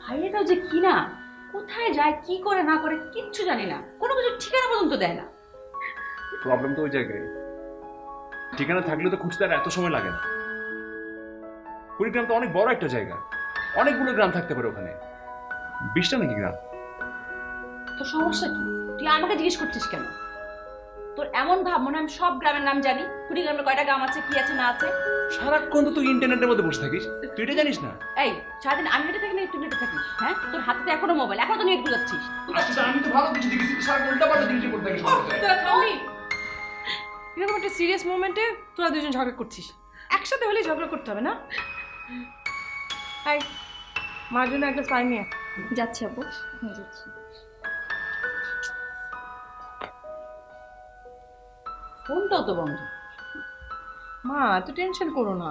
ভাইয়াটাও যে কি না, কোথায় যায় কি করে না করে কিচ্ছু জানি না, কোনো কিছু ঠিকানা পর্যন্ত দেয় না। প্রবলেম তো ওই জায়গায়। ঠিকানা থাকলে তো খুঁজতে আর এত সময় লাগে না। কুড়িগ্রাম তো অনেক বড় একটা জায়গা, অনেকগুলো গ্রাম থাকতে পারে ওখানে। 20টা নাকি গ্রাম? তো সমস্যা কি? তুই আমাকে জিজ্ঞেস করছিস কেন? তোর এমন ভাব মনে হয় আমি সব গ্রামের নাম জানি, কুড়িগ্রামে কয়টা গ্রাম আছে, কি আছে না আছে। সারাক্ষণ তো তুই ইন্টারনেটের মধ্যে বসে থাকিস, তুই এটা জানিস না? এই, সারাদিন আমি নেটে থাকি না তুই নেটে থাকিস? হ্যাঁ, তোর হাতে তো এখনো মোবাইল, এখনো তো নেট গুলাচ্ছিস। আচ্ছা আমি তো ভালো কিছু দেখেছি, সারা উল্টা পাল্টা জিনিস করতে থাকিস। এরকম একটা সিরিয়াস মোমেন্টে তোরা দুজন ঝগড়া করছিস, একসাথে হলে ঝগড়া করতে হবে না? হাই, মার জন্য একটা পানি নিয়ে যাচ্ছি আপু, হ্যাঁ যাচ্ছি। ফোনটাও তো বন্ধ। মা এত টেনশন করো না,